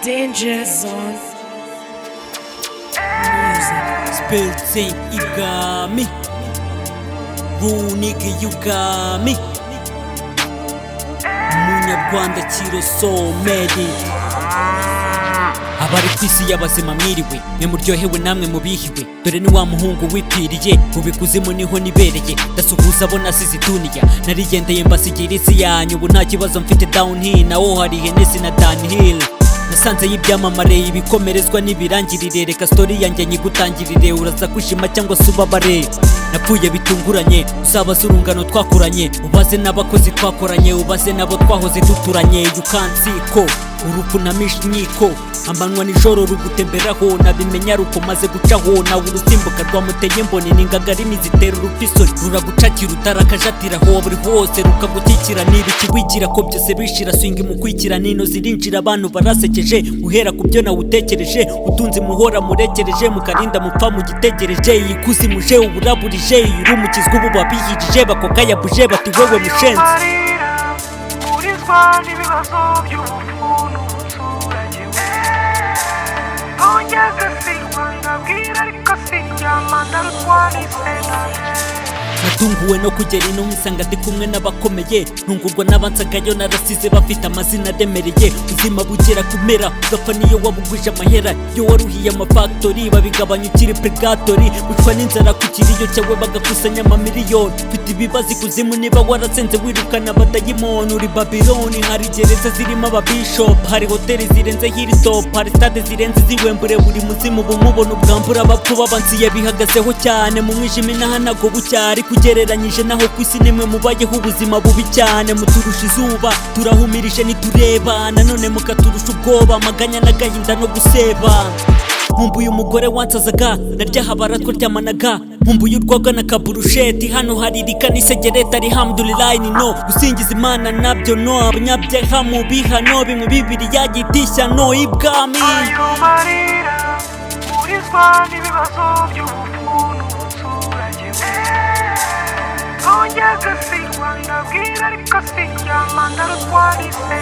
Danger Zone Music. Spells you got me. Runic, you got me. Munyarwanda kiro so medi. Abari kwisi y'abazima mwiriwe, mwe muryohewe namwe mubihiwe. Dore ni wa muhungu wipiriye, ubikuzimu niho nibereye. Ndasuhuza abo nasize duniya, narigendeye mbasigira isi yanyu. Ubu nta kibazo mfite downhill, nawo hari Hennessy na downhill. Nasanze y'ibyamamare ibikomerezwa n'ibirangirire. Reka story yanjye nyigutangirire, uraza kwishima cyangwa se ubabare. Napfuye bitunguranye, uzabaze urungano twakuranye. Ubaze n'abakozi twakoranye, ubaze n'abo twahoze duturanye. You can't see ko urupfu namisha inkiko, amanywa nijoro rugutemberaho. Nabimenya ruko maze gucaho, nawe urusimbuka rwamuteye mboni. N'ingagari nizitera urupfisoni, ruragucakira utarakajatiraho. Buri hose rukagukikira, n'ibikiwigira ko byose bishira. Swingi mu kwikira nino zirinjira, abantu barasekeje. Uhera ku byo nawe utekereje, utunze muhora murekereje. Mukarinda mupfa mugitegereje, ikusimuje uburaburije. Uri umukizwa ubu babihirije, bakokayabuje bati wewe mushenzi. N'ibibazo by'ubumuntu umuturage ntongera singwa ndabwira ariko sinjyama ndarutwarise Natunguwe no kugera ino nkisanga ndi kumwe n'abakomeye. Ntungurwa n'abansagayo narasize bafite amazina aremereye. Ubuzima bugera kumera, ugapfa niyo wabugwije amahera. Iyo waruhiye amafactory babigabanya ukiri purgatori. Wicwa n'inzara ku kiriyo cyawe bagakusanya amamiliyoni. Mfite ibibazo ikuzimu niba warasenze wirukana abadayimoni. Uri Babyloni, hari gereza zirimo ababishop, hari hoteli zirenze hilltop, hari stade zirenze ziwembure. Buri muzimu bumubona ubwambura, abapfu babansiye bihagazeho cyane. Mu mwijima inahanago bucyari, kugereranyije naho kwisi nimwe mubayeho ubuzima bubi cyane. Muturusha izuba, turahumirije nitureba, nanone mukaturusha ubwoba, amaganya n'agahinda no guseba. Nkumbuye umugore wansazaga, naryaha baratwaryamanaga. Nkumbuye urwagwa na kaburusheti, hano haririka n'isegereta. Alhamdulillah ni no, gusingiza Imana nabyo no. Abanyabyaha mu bihano, bimwe bibiri yagitishya no ibwami. ayo marira urizwa n'ibibazo by'ubumuntu umuturage ntongera singwa ndabwira ariko sinjyama ndarutwarise